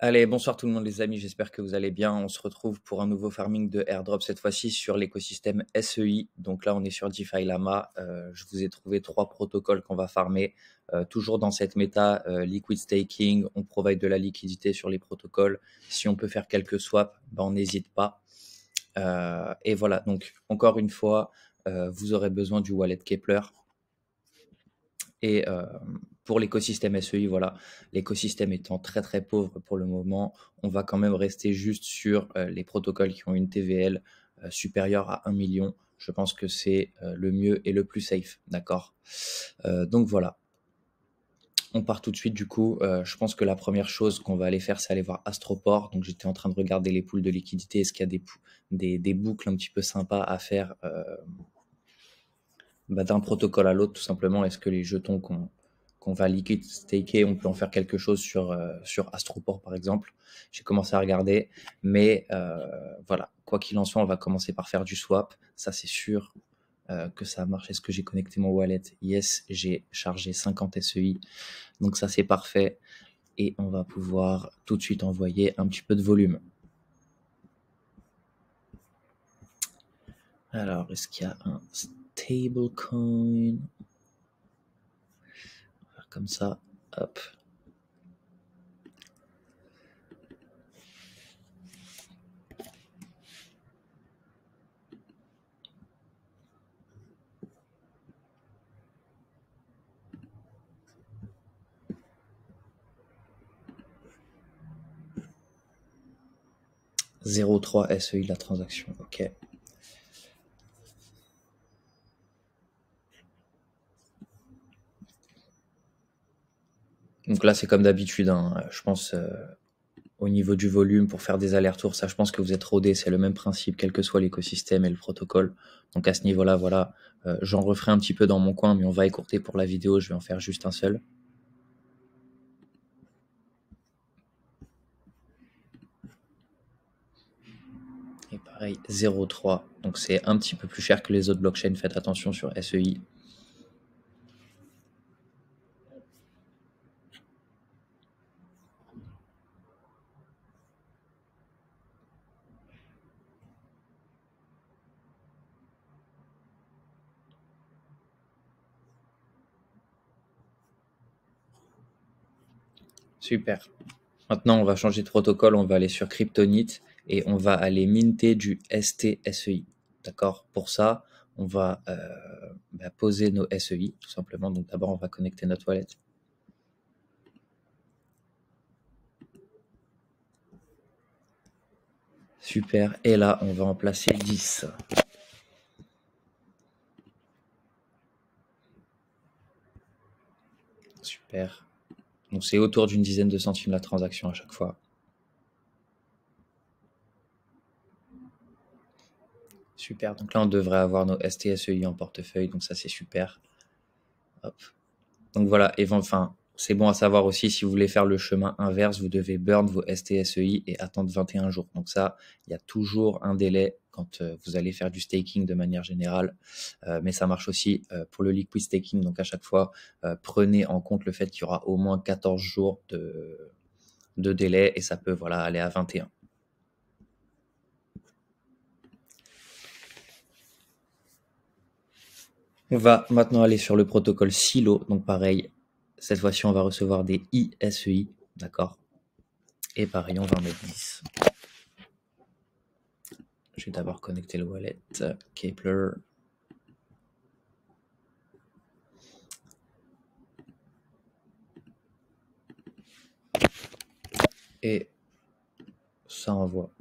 Allez, bonsoir tout le monde les amis, j'espère que vous allez bien. On se retrouve pour un nouveau farming de airdrop, cette fois-ci sur l'écosystème SEI. Donc là, on est sur DeFi Llama. Je vous ai trouvé 3 protocoles qu'on va farmer. Toujours dans cette méta liquid staking, on provide de la liquidité sur les protocoles. Si on peut faire quelques swaps, ben, on n'hésite pas. Et voilà, donc encore une fois, vous aurez besoin du wallet Kepler. Et pour l'écosystème SEI, voilà, l'écosystème étant très très pauvre pour le moment, on va quand même rester juste sur les protocoles qui ont une TVL supérieure à 1 million. Je pense que c'est le mieux et le plus safe, d'accord. Donc voilà, on part tout de suite du coup. Je pense que la première chose qu'on va aller faire, c'est aller voir Astroport. Donc j'étais en train de regarder les poules de liquidité. Est-ce qu'il y a des boucles un petit peu sympas à faire d'un protocole à l'autre, tout simplement. Est-ce que les jetons qu'on va liquid staker, on peut en faire quelque chose sur Astroport, par exemple? J'ai commencé à regarder, mais voilà, quoi qu'il en soit, on va commencer par faire du swap. Ça, c'est sûr que ça marche. Est-ce que j'ai connecté mon wallet? Yes, j'ai chargé 50 SEI, donc ça, c'est parfait. Et on va pouvoir tout de suite envoyer un petit peu de volume. Alors, est-ce qu'il y a un stablecoin? Comme ça, hop. « 0,3 SEI la transaction, ok. Donc là, c'est comme d'habitude, hein. Je pense au niveau du volume pour faire des allers-retours, ça, je pense que vous êtes rodés. C'est le même principe, quel que soit l'écosystème et le protocole. Donc à ce niveau-là, voilà, j'en referai un petit peu dans mon coin, mais on va écourter pour la vidéo. Je vais en faire juste un seul. Et pareil, 0,3. Donc c'est un petit peu plus cher que les autres blockchains. Faites attention sur SEI. Super. Maintenant, on va changer de protocole. On va aller sur Kryptonite et on va aller minter du STSEI. D'accord? Pour ça, on va poser nos SEI, tout simplement. Donc d'abord, on va connecter notre wallet. Super. Et là, on va en placer 10. Super. Donc c'est autour d'une dizaine de centimes la transaction à chaque fois. Super. Donc là, on devrait avoir nos STSEI en portefeuille. Donc ça, c'est super. Hop. Donc voilà. Et enfin, c'est bon à savoir aussi, si vous voulez faire le chemin inverse, vous devez burn vos STSEI et attendre 21 jours. Donc ça, il y a toujours un délai quand vous allez faire du staking de manière générale. Mais ça marche aussi pour le liquid staking. Donc à chaque fois, prenez en compte le fait qu'il y aura au moins 14 jours de délai et ça peut voilà, aller à 21. On va maintenant aller sur le protocole Silo. Donc pareil, cette fois-ci, on va recevoir des ISEI, d'accord? Et pareil, on va en mettre 10. Je vais d'abord connecter le wallet Kepler. Et ça envoie.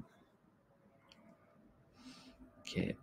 Ok.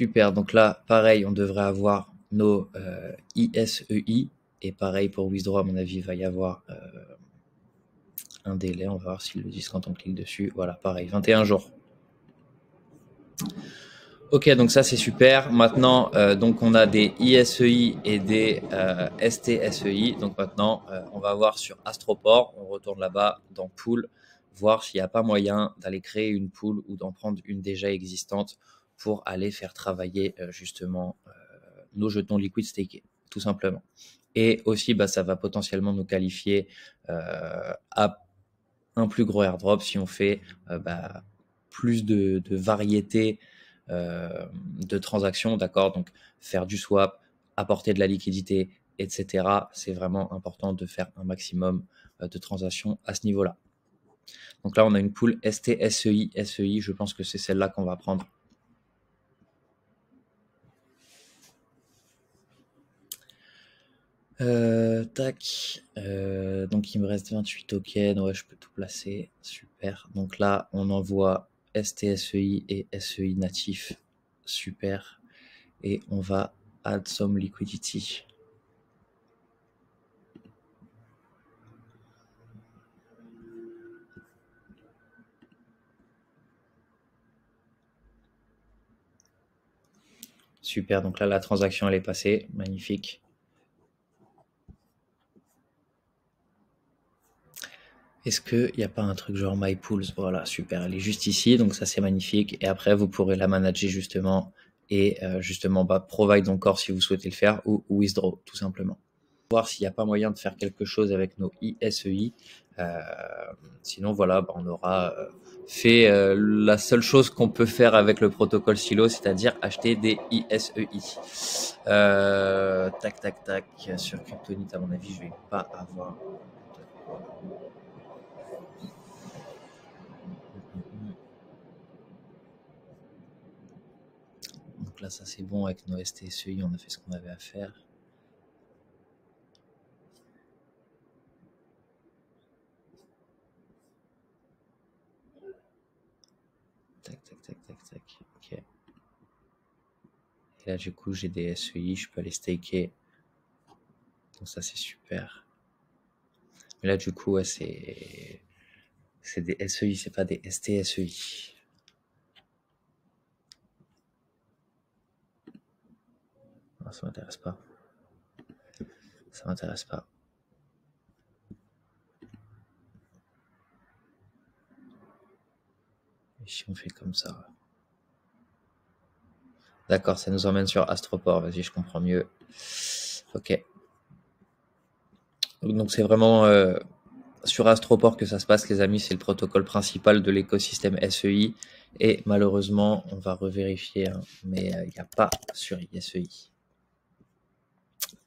Super, donc là, pareil, on devrait avoir nos ISEI. Et pareil pour withdraw, à mon avis, il va y avoir un délai. On va voir s'ils le disent quand on clique dessus. Voilà, pareil, 21 jours. Ok, donc ça c'est super. Maintenant, donc on a des ISEI et des STSEI. Donc maintenant, on va voir sur Astroport. On retourne là-bas dans Pool, voir s'il n'y a pas moyen d'aller créer une pool ou d'en prendre une déjà existante pour aller faire travailler justement nos jetons liquides stakés, tout simplement. Et aussi, bah, ça va potentiellement nous qualifier à un plus gros airdrop si on fait bah, plus de variété de transactions, d'accord? Donc, faire du swap, apporter de la liquidité, etc. C'est vraiment important de faire un maximum de transactions à ce niveau-là. Donc là, on a une pool STSEI, SEI, je pense que c'est celle-là qu'on va prendre. Tac. Donc il me reste 28 tokens. Ouais, je peux tout placer. Super. Donc là, on envoie STSEI et SEI natif. Super. Et on va add some liquidity. Super. Donc là, la transaction, elle est passée. Magnifique. Est-ce qu'il n'y a pas un truc genre My Pools? Voilà, super. Elle est juste ici, donc ça c'est magnifique. Et après, vous pourrez la manager justement et justement bah, provide encore si vous souhaitez le faire ou withdraw tout simplement. Voir s'il n'y a pas moyen de faire quelque chose avec nos ISEI. Sinon, voilà, bah, on aura fait la seule chose qu'on peut faire avec le protocole Silo, c'est-à-dire acheter des ISEI. Tac, tac, tac. Sur Kryptonit, à mon avis, je vais pas avoir. Donc là, ça c'est bon avec nos STSEI, on a fait ce qu'on avait à faire. Tac, tac, tac, tac, tac. Ok. Et là, du coup, j'ai des SEI, je peux aller staker. Donc ça, c'est super. Mais là, du coup, ouais, c'est des SEI, c'est pas des STSEI. Non, ça m'intéresse pas. Ça m'intéresse pas. Et si on fait comme ça. D'accord, ça nous emmène sur Astroport. Vas-y, je comprends mieux. Ok. Donc c'est vraiment sur Astroport que ça se passe, les amis. C'est le protocole principal de l'écosystème SEI. Et malheureusement, on va revérifier, hein, mais il n'y a pas sur ISEI.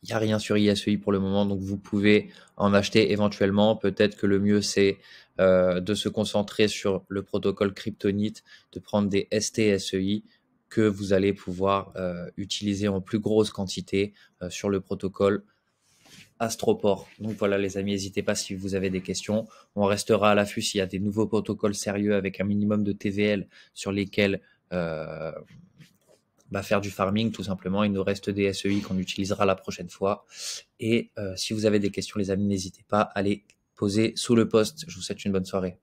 Il n'y a rien sur ISEI pour le moment, donc vous pouvez en acheter éventuellement. Peut-être que le mieux, c'est de se concentrer sur le protocole Kryptonit, de prendre des STSEI que vous allez pouvoir utiliser en plus grosse quantité sur le protocole Astroport. Donc voilà les amis, n'hésitez pas si vous avez des questions. On restera à l'affût s'il y a des nouveaux protocoles sérieux avec un minimum de TVL sur lesquels faire du farming tout simplement. Il nous reste des SEI qu'on utilisera la prochaine fois. Et si vous avez des questions les amis, n'hésitez pas à les poser sous le post. Je vous souhaite une bonne soirée.